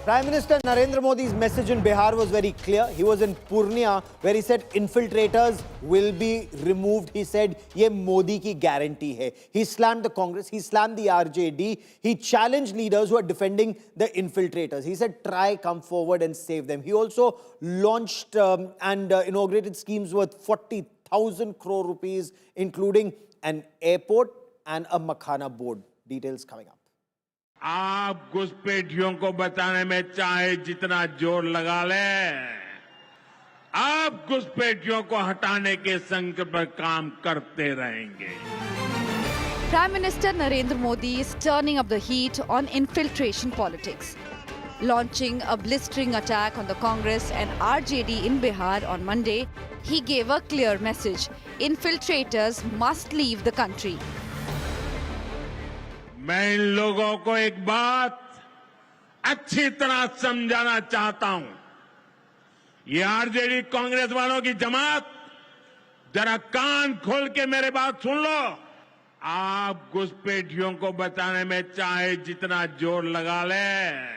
Prime Minister Narendra Modi's message in Bihar was very clear. He was in Purnia where he said infiltrators will be removed. He said, "Ye Modi ki guarantee hai." He slammed the Congress. He slammed the RJD. He challenged leaders who are defending the infiltrators. He said, "Try, come forward and save them." He also launched and inaugurated schemes worth 40,000 crore rupees, including an airport and a Makhana board. Details coming up. आप घुसपैठियों को बचाने में चाहे जितना जोर लगा लें, आप घुसपैठियों को हटाने के संकल्प पर काम करते रहेंगे. Prime Minister Narendra Modi is turning up the heat on infiltration politics. Launching a blistering attack on the Congress and RJD in Bihar on Monday, he gave a clear message. Infiltrators must leave the country. मैं इन लोगों को एक बात अच्छी तरह समझाना चाहता हूं. ये आरजेडी कांग्रेस वालों की जमात, जरा कान खोल के मेरे बात सुन लो. आप घुसपैठियों को बचाने में चाहे जितना जोर लगा लें,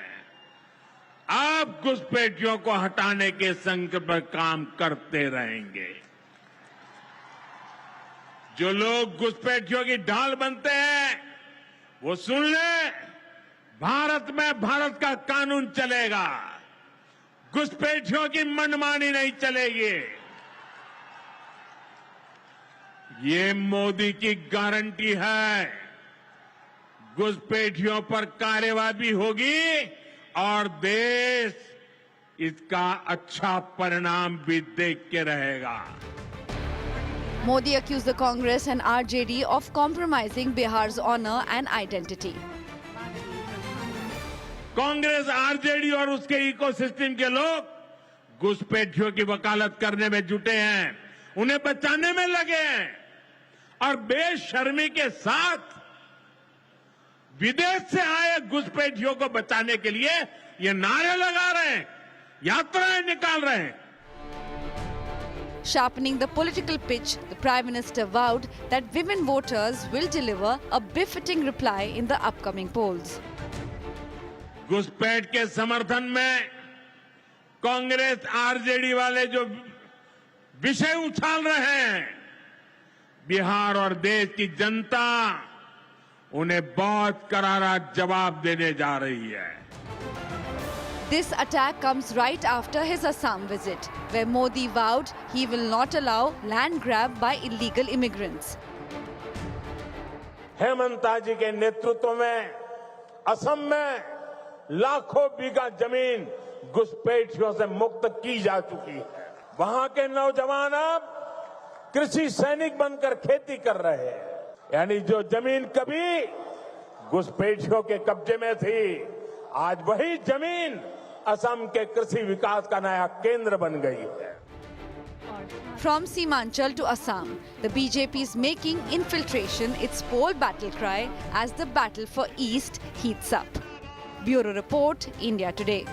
आप घुसपैठियों को हटाने के संकल्प पर काम करते रहेंगे. जो लोग घुसपैठियों की ढाल बनते हैं, वो सुन ले, भारत में भारत का कानून चलेगा. घुसपैठियों की मनमानी नहीं चलेगी. ये मोदी की गारंटी है. घुसपैठियों पर कार्यवाही भी होगी और देश इसका अच्छा परिणाम भी देख के रहेगा. Modi accused the Congress and RJD of compromising Bihar's honor and identity. Congress, RJD और उसके इकोसिस्टम के लोग घुसपैठियों की वकालत करने में जुटे हैं, उन्हें बचाने में लगे हैं और बेशर्मी के साथ विदेश से आए घुसपैठियों को बचाने के लिए ये नारे लगा रहे हैं, यात्राएं निकाल रहे हैं. Sharpening the political pitch, the Prime Minister vowed that women voters will deliver a befitting reply in the upcoming polls. घुसपैठ के समर्थन में कांग्रेस, आरजेडी वाले जो विषय उछाल रहे हैं, बिहार और देश की जनता उन्हें बहुत करारा जवाब देने जा रही है. This attack comes right after his Assam visit, where Modi vowed he will not allow land grab by illegal immigrants. Hemanta जी के नेतृत्व में असम में लाखों बीघा जमीन घुसपैठियों से मुक्त की जा चुकी है. वहां के नौजवान अब कृषि सैनिक बनकर खेती कर रहे हैं. यानी जो जमीन कभी घुसपैठियों के कब्जे में थी, आज वही जमीन असम के कृषि विकास का नया केंद्र बन गई है. From Simanchal to Assam, the BJP is making infiltration its poll battle cry as the battle for East heats up. Bureau Report, India Today.